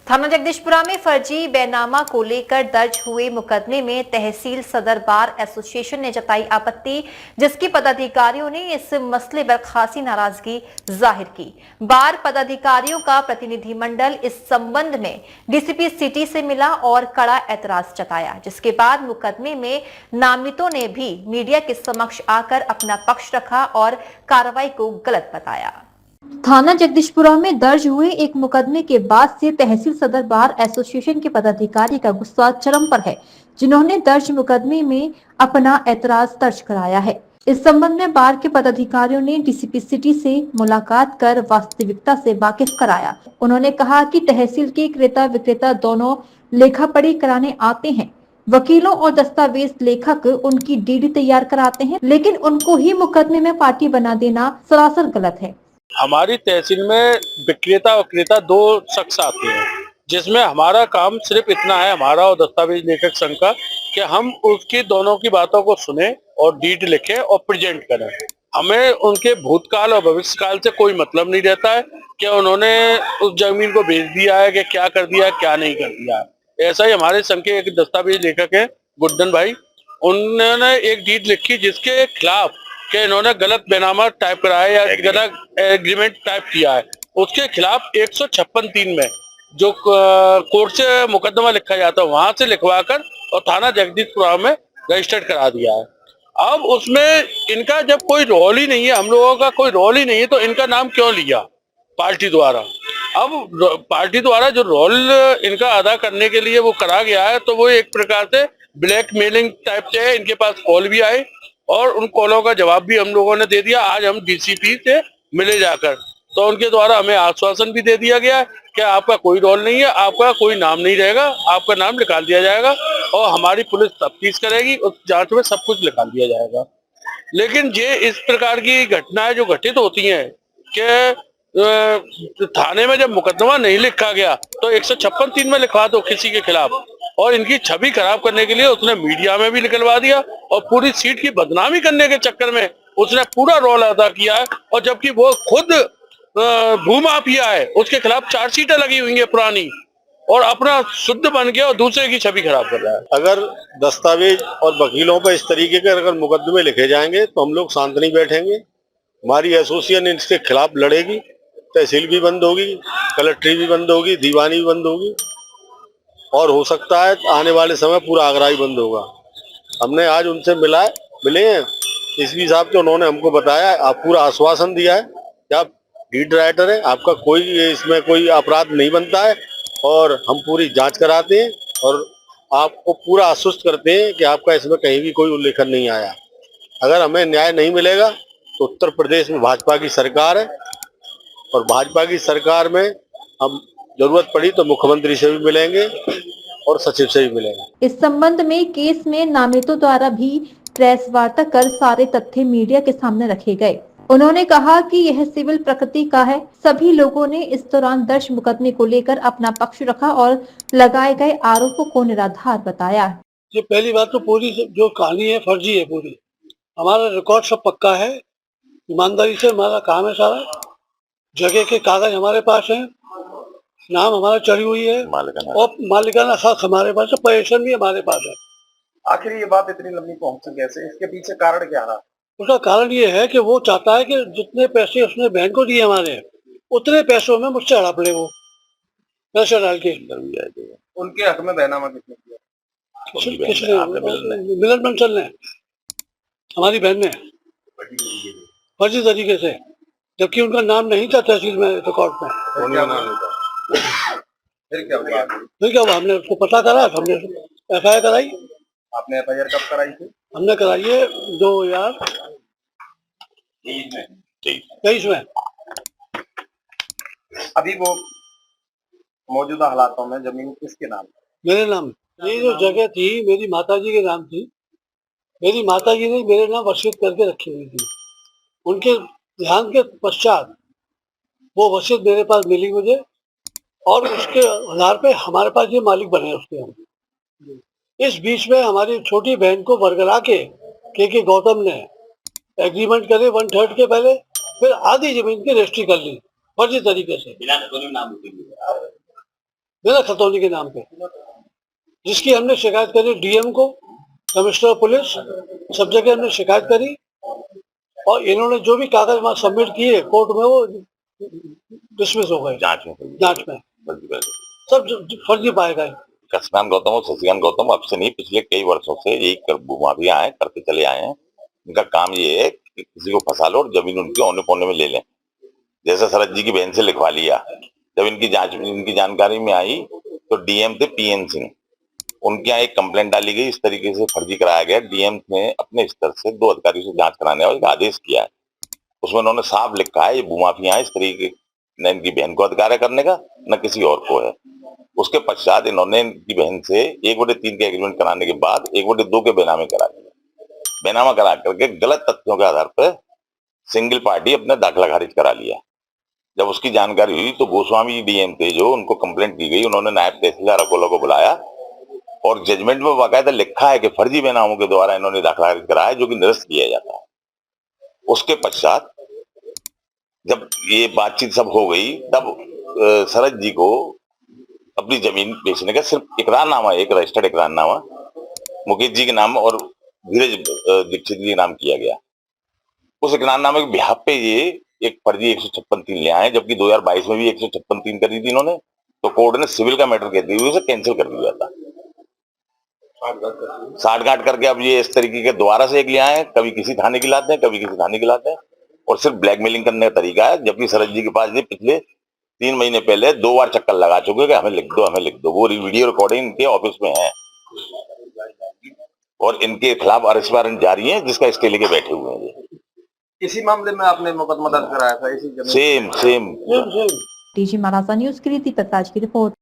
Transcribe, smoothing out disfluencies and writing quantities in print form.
थाना जगदीशपुरा में फर्जी बैनामा को लेकर दर्ज हुए मुकदमे में तहसील सदर बार एसोसिएशन ने जताई आपत्ति, जिसकी पदाधिकारियों ने इस मसले पर खासी नाराजगी जाहिर की। बार पदाधिकारियों का प्रतिनिधिमंडल इस संबंध में डीसीपी सिटी से मिला और कड़ा ऐतराज जताया, जिसके बाद मुकदमे में नामितों ने भी मीडिया के समक्ष आकर अपना पक्ष रखा और कार्रवाई को गलत बताया। थाना जगदीशपुरा में दर्ज हुए एक मुकदमे के बाद से तहसील सदर बार एसोसिएशन के पदाधिकारी का गुस्सा चरम पर है, जिन्होंने दर्ज मुकदमे में अपना ऐतराज दर्ज कराया है। इस संबंध में बार के पदाधिकारियों ने डीसीपी सिटी से मुलाकात कर वास्तविकता से वाकिफ कराया। उन्होंने कहा कि तहसील के क्रेता विक्रेता दोनों लेखा पढ़ी कराने आते हैं। वकीलों और दस्तावेज लेखक उनकी डीडी तैयार कराते हैं, लेकिन उनको ही मुकदमे में पार्टी बना देना सरासर गलत है। हमारी तहसील में विक्रेता और क्रेता दो शख्स आते हैं, जिसमें हमारा काम सिर्फ इतना है, हमारा और दस्तावेज लेखक संघ का, कि हम उसकी दोनों की बातों को सुने और डीड लिखें और प्रेजेंट करें। हमें उनके भूतकाल और भविष्यकाल से कोई मतलब नहीं रहता है कि उन्होंने उस जमीन को बेच दिया है कि क्या कर दिया है, क्या नहीं कर दिया है। ऐसा ही हमारे संघ के एक दस्तावेज लेखक है गुड्डन भाई, उन्होंने एक डीड लिखी जिसके खिलाफ कि इन्होंने गलत बैनामा टाइप कराया या गलत एग्रीमेंट टाइप किया है, उसके खिलाफ 156(3) में जो कोर्ट से मुकदमा लिखा जाता है वहां से लिखवाकर और थाना जगदीशपुरा में रजिस्टर्ड करा दिया है। अब उसमें इनका जब कोई रोल ही नहीं है, हम लोगों का कोई रोल ही नहीं है, तो इनका नाम क्यों लिया पार्टी द्वारा? अब पार्टी द्वारा जो रोल इनका अदा करने के लिए वो करा गया है, तो वो एक प्रकार से ब्लैकमेलिंग टाइप से है। इनके पास कॉल भी आए और उन कॉलों का जवाब भी हम लोगों ने दे दिया। आज हम डीसीपी से मिले जाकर, तो उनके द्वारा हमें आश्वासन भी दे दिया गया कि आपका कोई रोल नहीं है, आपका कोई नाम नहीं रहेगा, आपका नाम निकाल दिया जाएगा और हमारी पुलिस तफ्तीश करेगी, उस जांच में सब कुछ निकाल दिया जाएगा। लेकिन ये इस प्रकार की घटनाएं जो घटित होती हैं कि थाने में जब मुकदमा नहीं लिखा गया तो 156(3) में लिखवा दो किसी के खिलाफ, और इनकी छवि खराब करने के लिए उसने मीडिया में भी निकलवा दिया और पूरी सीट की बदनामी करने के चक्कर में उसने पूरा रोल अदा किया है। और जबकि वो खुद भूमाफिया है, उसके खिलाफ 4 सीटें लगी हुई है पुरानी, और अपना शुद्ध बन गया और दूसरे की छवि खराब कर रहा है। अगर दस्तावेज और वकीलों पर इस तरीके के अगर मुकदमे लिखे जाएंगे तो हम लोग शांत नहीं बैठेंगे। हमारी एसोसिएशन इसके खिलाफ लड़ेगी। तहसील भी बंद होगी, कलेक्ट्री भी बंद होगी, दीवानी भी बंद होगी, और हो सकता है आने वाले समय पूरा आगरा ही बंद होगा। हमने आज उनसे मिले हैं एसपी साहब के, उन्होंने हमको बताया, आप पूरा आश्वासन दिया है कि आप लीड राइटर है, आपका कोई इसमें कोई अपराध नहीं बनता है और हम पूरी जांच कराते हैं और आपको पूरा आश्वस्त करते हैं कि आपका इसमें कहीं भी कोई उल्लेखन नहीं आया। अगर हमें न्याय नहीं मिलेगा तो उत्तर प्रदेश में भाजपा की सरकार है और भाजपा की सरकार में हम जरूरत पड़ी तो मुख्यमंत्री से भी मिलेंगे और सचिव से भी मिलेंगे। इस संबंध में केस में नामितों द्वारा भी प्रेस वार्ता कर सारे तथ्य मीडिया के सामने रखे गए। उन्होंने कहा कि यह सिविल प्रकृति का है। सभी लोगों ने इस दौरान दर्ज मुकदमे को लेकर अपना पक्ष रखा और लगाए गए आरोपों को निराधार बताया। ये पहली बात तो पूरी जो कहानी है फर्जी है पूरी। हमारा रिकॉर्ड सब पक्का है, ईमानदारी से हमारा काम है सारा, जगह के कागज हमारे पास हैं, नाम हमारा चढ़ी हुई है और मालिकाना हक हमारे पास है, पोजीशन भी हमारे पास है। आखिर ये बात इतनी लंबी पहुंची कैसे? इसके पीछे कारण क्या रहा? उसका कारण ये है कि वो चाहता है कि जितने पैसे उसने बैंक को दिए हमारे, उतने पैसों में मुझसे हड़प ले वो पैसे डाल के। उनके हक में बैनामा किसने किया? किसने? मिलन बंसल ने, हमारी बहन ने, फर्जी तरीके से, जबकि उनका नाम नहीं था तहसील में रिकॉर्ड में। फिर क्या हुआ? हमने उसको पता करा, हमने FIR कराई। आपने FIR कब कराई थी? हमने कराई है 2023 में। अभी वो मौजूदा हालातों में जमीन किसके नाम? मेरे नाम। ये जो जगह थी मेरी माताजी के नाम थी। मेरी माताजी ने मेरे नाम वसीयत करके रखी हुई थी। उनके ध्यान के पश्चात वो वसीयत मेरे पास मिली मुझे, और उसके आधार पे हमारे पास ये मालिक बने उसके हम। इस बीच में हमारी छोटी बहन को बरगला के गौतम ने एग्रीमेंट करे 1/3 के पहले, फिर आधी जमीन की रजिस्ट्री कर ली फर्जी तरीके से। बिना खतौनी के नाम पे, जिसकी हमने शिकायत करी डीएम को, कमिश्नर पुलिस, सब जगह हमने शिकायत करी और इन्होंने जो भी कागज वहां सबमिट किए कोर्ट में वो डिसमिस हो गए जांच में सब फर्जी पाए गए। कसनान गौतम और शशिकांत गौतम अब से नहीं, पिछले कई वर्षों से यही भूमाफिया आए करते चले आए हैं। इनका काम ये है कि किसी को फंसा लो और जमीन उनके औने पौने में ले लें। जैसे शरद जी की बहन से लिखवा लिया, जब इनकी जानकारी में आई तो डीएम थे पीएन सिंह, उनके यहाँ एक कंप्लेंट डाली गई, इस तरीके से फर्जी कराया गया। डीएम ने अपने स्तर से 2 अधिकारियों से जांच कराने का एक आदेश किया है, उसमें उन्होंने साफ लिखा है ये भूमाफिया है, इस तरीके न इनकी बहन को अधिकार है करने का न किसी और को है। उसके पश्चात इन्होंने इनकी बहन से 1/3 के एग्रीमेंट कराने के बाद 1/2 के बेनामे करा दिए। बेनामा करा करके गलत तथ्यों के आधार पर सिंगल पार्टी अपना दाखिला खारिज करा लिया। जब उसकी जानकारी हुई तो गोस्वामी डीएम थे जो उनको कंप्लेंट की गई, उन्होंने नायब तहसीलदार अकोला को बुलाया और जजमेंट में बाकायदा लिखा है कि फर्जी बेनामों के द्वारा इन्होंने दाखिला खारिज कराया है, जो कि निरस्त किया जाता है। उसके पश्चात जब ये बातचीत सब हो गई तब शरद जी को अपनी जमीन बेचने का सिर्फ इकरारनामा, एक रजिस्टर्ड इकरारनामा मुकेश जी के नाम और धीरज दीक्षित जी के नाम किया गया। उस इकरारनामे के बिहाफ पे ये एक फर्जी 156(3) ले आए, जबकि 2022 में भी 156(3) करी थी इन्होंने, तो कोर्ट ने सिविल का मैटर कहते हुए उसे कैंसिल कर दिया था। साठगांठ करके अब ये इस तरीके के दोबारा से एक ले आए, कभी किसी थाने की लाते हैं, कभी किसी थाने की लाते हैं और सिर्फ ब्लैकमेलिंग करने का तरीका है। जबकि शरद जी के पास ये पिछले 3 महीने पहले 2 बार चक्कर लगा चुके कि हमें लिख दो, हमें लिख दो। वो वीडियो रिकॉर्डिंग इनके ऑफिस में है और इनके खिलाफ अरेस्ट वारंट जारी है, जिसका स्टे लेके बैठे हुए हैं। इसी मामले में आपने मुकदमा दर्ज कराया था? इसी सेम डीजी महाराजा न्यूज के लिए दीपक राज की रिपोर्ट।